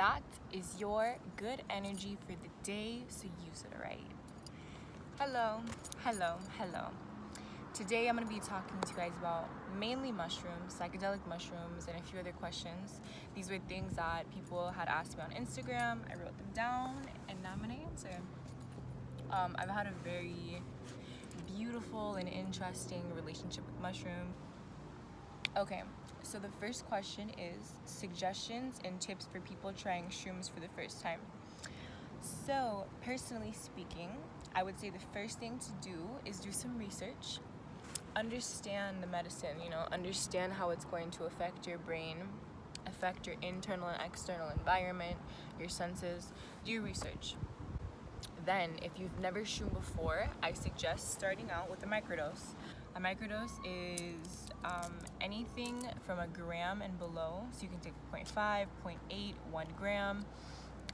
that is your good energy for the day, so use it right. Hello. Today I'm going to be talking to you guys about mainly mushrooms, psychedelic mushrooms, and a few other questions. These were things that people had asked me on Instagram. I wrote them down, and now I'm going to answer. I've had a very beautiful and interesting relationship with mushrooms. Okay, so the first question is suggestions and tips for people trying shrooms for the first time. So, personally speaking, I would say the first thing to do is do some research. Understand the medicine, understand how it's going to affect your brain, affect your internal and external environment, your senses. Do your research. Then, if you've never shroomed before, I suggest starting out with a microdose. A microdose is anything from a gram and below, so you can take 0.5, 0.8, 1 gram,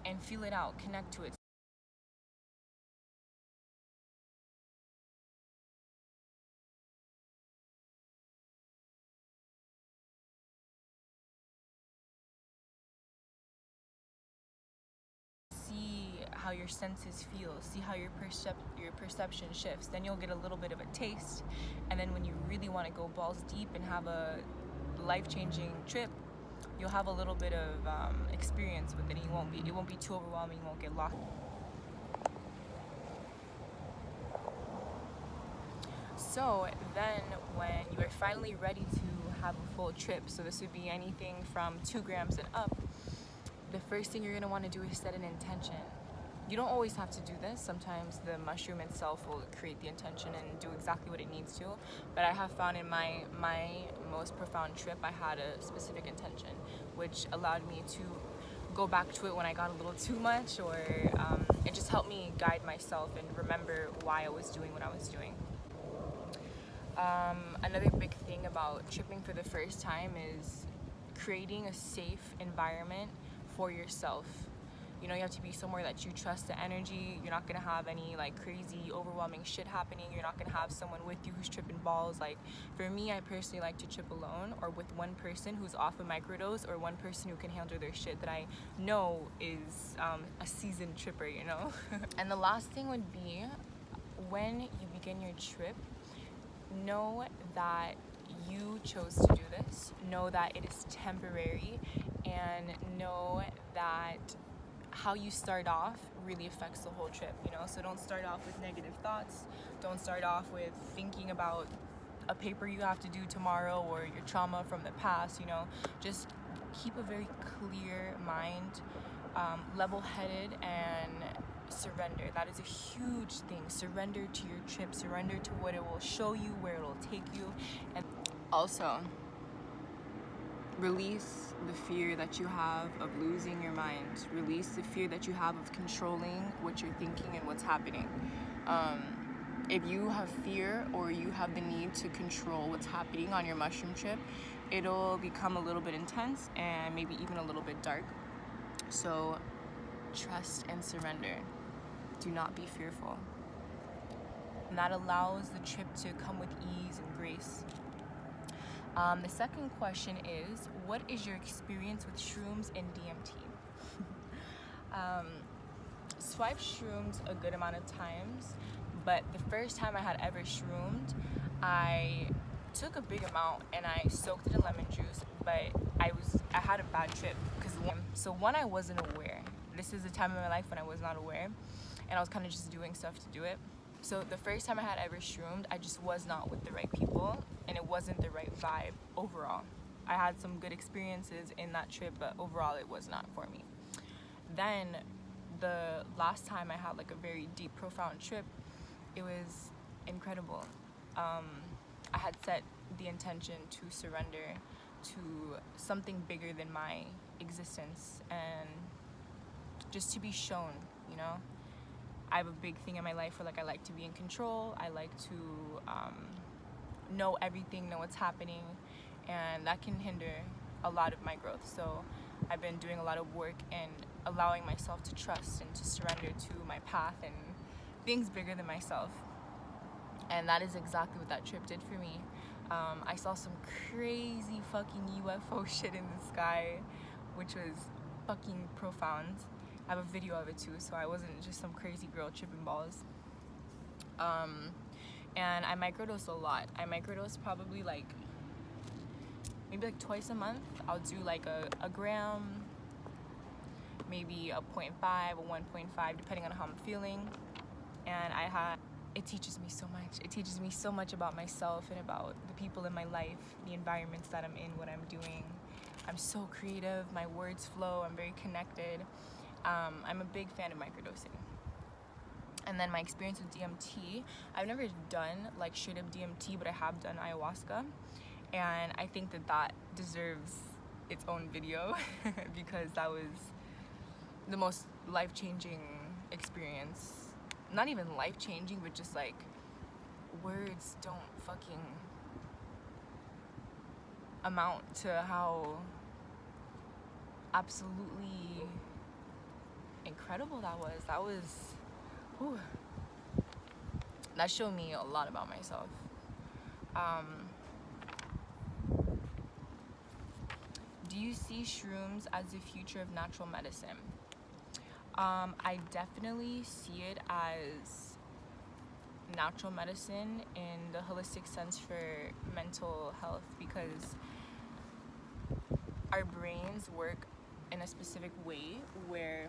and feel it out, connect to it. See how your senses feel, see how your perception shifts. Then you'll get a little bit of a taste, and then when you really want to go balls deep and have a life-changing trip, you'll have a little bit of experience with it. It won't be too overwhelming. You won't get lost. So then when you are finally ready to have a full trip, so this would be anything from 2 grams and up, the first thing you're going to want to do is set an intention. You don't always have to do this. Sometimes the mushroom itself will create the intention and do exactly what it needs to. But I have found in my most profound trip, I had a specific intention, which allowed me to go back to it when I got a little too much, or it just helped me guide myself and remember why I was doing what I was doing. Another big thing about tripping for the first time is creating a safe environment for yourself. You have to be somewhere that you trust the energy. You're not gonna have any crazy overwhelming shit happening. You're not gonna have someone with you who's tripping balls. For me, I personally like to trip alone, or with one person who's off a microdose, or one person who can handle their shit that I know is a seasoned tripper, And the last thing would be, when you begin your trip, know that you chose to do this, know that it is temporary, and know that how you start off really affects the whole trip, So don't start off with negative thoughts. Don't start off with thinking about a paper you have to do tomorrow or your trauma from the past, Just keep a very clear mind, level-headed, and surrender. That is a huge thing. Surrender to your trip, surrender to what it will show you, where it will take you. And also, release the fear that you have of losing your mind. Release the fear that you have of controlling what you're thinking and what's happening. If you have fear, or you have the need to control what's happening on your mushroom trip, it'll become a little bit intense and maybe even a little bit dark. So trust and surrender. Do not be fearful. And that allows the trip to come with ease and grace. The second question is, what is your experience with shrooms and DMT? Swiped shrooms a good amount of times, but the first time I had ever shroomed, I took a big amount and I soaked it in lemon juice, but I had a bad trip because I wasn't aware. This is a time in my life when I was not aware, and I was kind of just doing stuff to do it. So the first time I had ever shroomed, I just was not with the right people, and it wasn't the right vibe overall. I had some good experiences in that trip, but overall it was not for me. Then the last time I had a very deep, profound trip, it was incredible. I had set the intention to surrender to something bigger than my existence, and just to be shown, I have a big thing in my life where I like to be in control. I like to know everything, know what's happening, and that can hinder a lot of my growth. So I've been doing a lot of work and allowing myself to trust and to surrender to my path and things bigger than myself. And that is exactly what that trip did for me. I saw some crazy fucking UFO shit in the sky, which was fucking profound. I have a video of it too, so I wasn't just some crazy girl tripping balls. And I microdose a lot. I microdose probably like maybe like twice a month. I'll do like a gram, maybe a 0.5, a 1.5, depending on how I'm feeling. And it teaches me so much. It teaches me so much about myself and about the people in my life, the environments that I'm in, what I'm doing. I'm so creative, my words flow, I'm very connected. I'm a big fan of microdosing. And then my experience with DMT, I've never done like straight up DMT, but I have done ayahuasca. And I think that deserves its own video because that was the most life-changing experience. Not even life-changing, but just like words don't fucking amount to how absolutely incredible that was. Whew. That showed me a lot about myself. Do you see shrooms as the future of natural medicine? I definitely see it as natural medicine in the holistic sense for mental health, because our brains work in a specific way where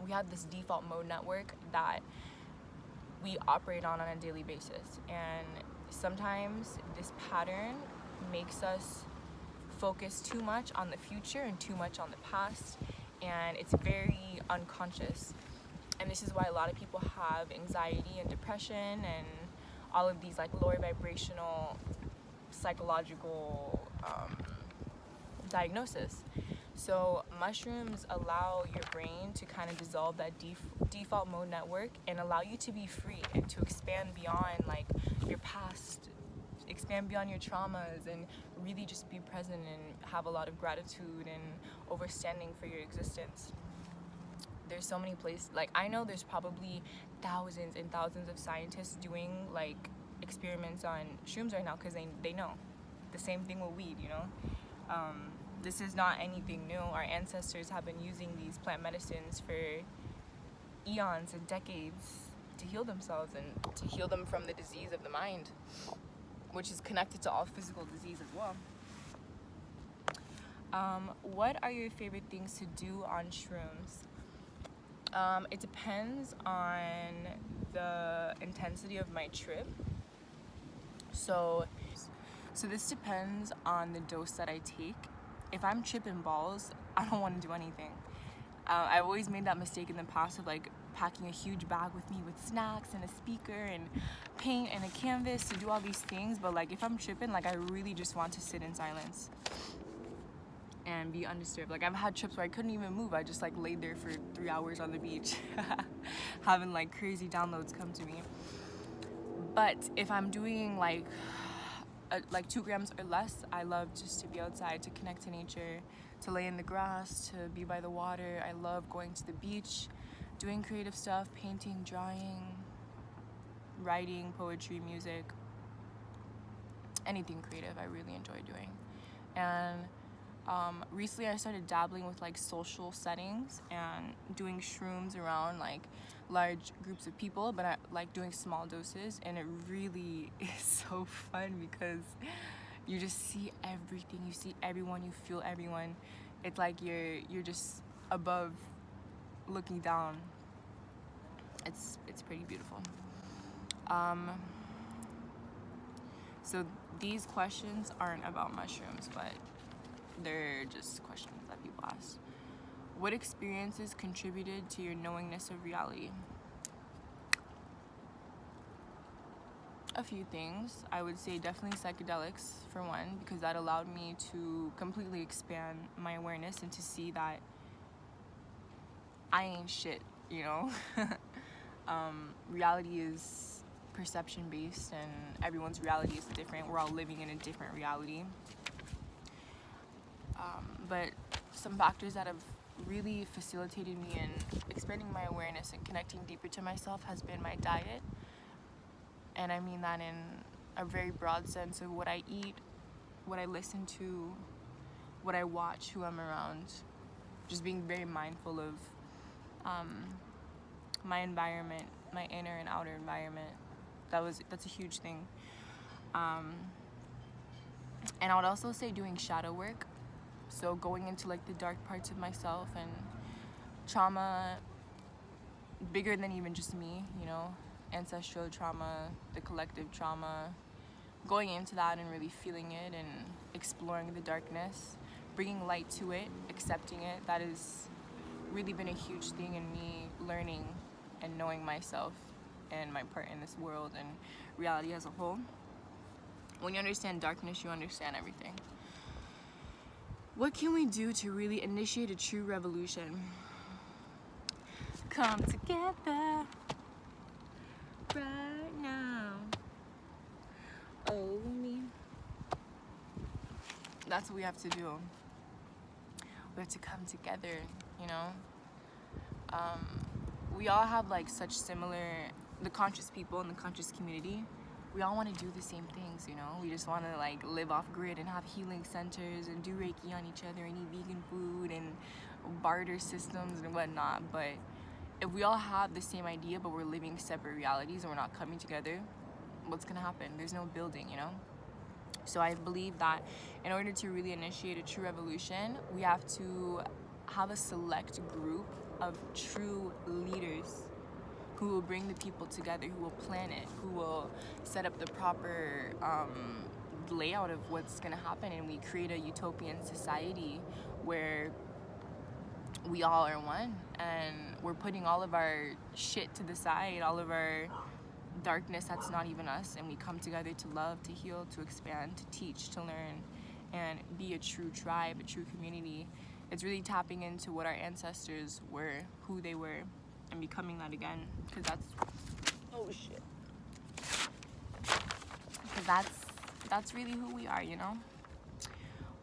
we have this default mode network that we operate on a daily basis, and sometimes this pattern makes us focus too much on the future and too much on the past, and it's very unconscious. And this is why a lot of people have anxiety and depression and all of these like lower vibrational psychological diagnosis. So mushrooms allow your brain to kind of dissolve that default mode network and allow you to be free and to expand beyond like your past, expand beyond your traumas, and really just be present and have a lot of gratitude and understanding for your existence. There's so many places, like I know there's probably thousands and thousands of scientists doing like experiments on shrooms right now because they know. The same thing with weed, you know? This is not anything new. Our ancestors have been using these plant medicines for eons and decades to heal themselves and to heal them from the disease of the mind, which is connected to all physical disease as well. What are your favorite things to do on shrooms? It depends on the intensity of my trip. So this depends on the dose that I take. If I'm tripping balls, I don't want to do anything. I've always made that mistake in the past of like packing a huge bag with me with snacks and a speaker and paint and a canvas to do all these things. But like if I'm tripping, like I really just want to sit in silence and be undisturbed. Like I've had trips where I couldn't even move. I just like laid there for 3 hours on the beach having like crazy downloads come to me. But if I'm doing like 2 grams or less, I love just to be outside, to connect to nature, to lay in the grass, to be by the water. I love going to the beach, doing creative stuff, painting, drawing, writing, poetry, music, anything creative I really enjoy doing. And recently I started dabbling with like social settings and doing shrooms around like large groups of people, but I like doing small doses, and it really is so fun because you just see everything, you see everyone, you feel everyone. It's like you're just above looking down. It's pretty beautiful. So these questions aren't about mushrooms, but they're just questions that people ask. What experiences contributed to your knowingness of reality? A few things. I would say definitely psychedelics for one, because that allowed me to completely expand my awareness and to see that I ain't shit, you know? Reality is perception based, and everyone's reality is different. We're all living in a different reality. But some factors that have really facilitated me in expanding my awareness and connecting deeper to myself has been my diet. And I mean that in a very broad sense of what I eat, what I listen to, what I watch, who I'm around. just being very mindful of my environment, my inner and outer environment. That's a huge thing. And I would also say doing shadow work, so going into like the dark parts of myself and trauma bigger than even just me, you know, ancestral trauma, the collective trauma, going into that and really feeling it and exploring the darkness, bringing light to it, accepting it. That has really been a huge thing in me learning and knowing myself and my part in this world and reality as a whole. When you understand darkness, you understand everything. What can we do to really initiate a true revolution? Come together right now. Oh, me. That's what we have to do. We have to come together, you know? We all have like such similar, the conscious people in the conscious community, we all want to do the same things, you know? We just want to like live off grid and have healing centers and do Reiki on each other and eat vegan food and barter systems and whatnot. But if we all have the same idea but we're living separate realities and we're not coming together, what's gonna happen? There's no building, you know? So I believe that in order to really initiate a true revolution, we have to have a select group of true leaders who will bring the people together, who will plan it, who will set up the proper layout of what's gonna happen, and we create a utopian society where we all are one and we're putting all of our shit to the side, all of our darkness that's not even us, and we come together to love, to heal, to expand, to teach, to learn, and be a true tribe, a true community. It's really tapping into what our ancestors were, who they were, and becoming that again, because that's really who we are, you know?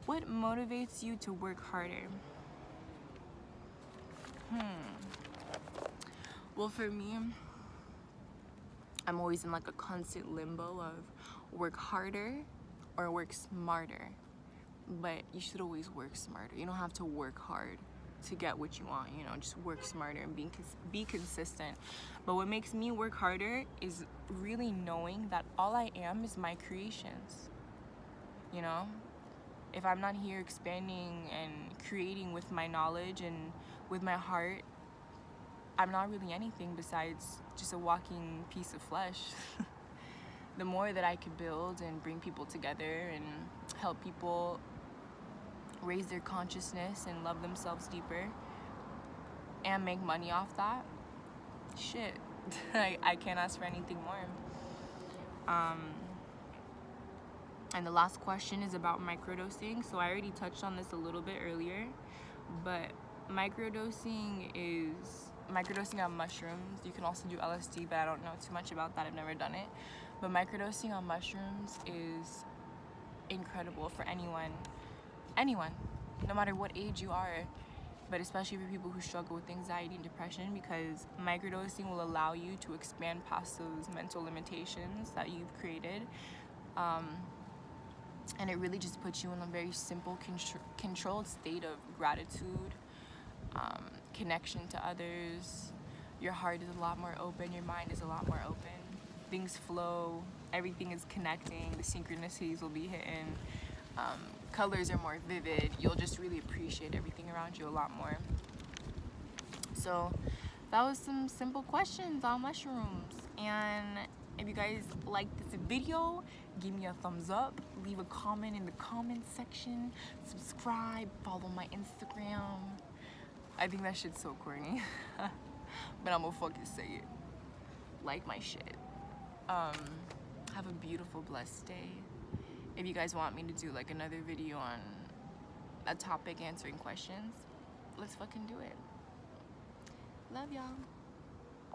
What motivates you to work harder? Well, for me, I'm always in like a constant limbo of work harder or work smarter. But you should always work smarter. You don't have to work hard to get what you want, you know, just work smarter and be consistent. But what makes me work harder is really knowing that all I am is my creations, you know? If I'm not here expanding and creating with my knowledge and with my heart, I'm not really anything besides just a walking piece of flesh. The more that I could build and bring people together and help people raise their consciousness and love themselves deeper and make money off that, shit, I can't ask for anything more. And the last question is about microdosing. So I already touched on this a little bit earlier, but microdosing on mushrooms. You can also do LSD, but I don't know too much about that. I've never done it. But microdosing on mushrooms is incredible for anyone, no matter what age you are, but especially for people who struggle with anxiety and depression, because microdosing will allow you to expand past those mental limitations that you've created. And it really just puts you in a very simple, controlled state of gratitude, connection to others. Your heart is a lot more open, your mind is a lot more open. Things flow, everything is connecting, the synchronicities will be hitting, colors are more vivid. You'll just really appreciate everything around you a lot more. So that was some simple questions on mushrooms. And if you guys like this video, give me a thumbs up, leave a comment in the comment section, subscribe, follow my Instagram. I think that shit's so corny, but I'm gonna fucking say it. Like my shit. Have a beautiful, blessed day. If you guys want me to do like another video on a topic answering questions, let's fucking do it. Love y'all.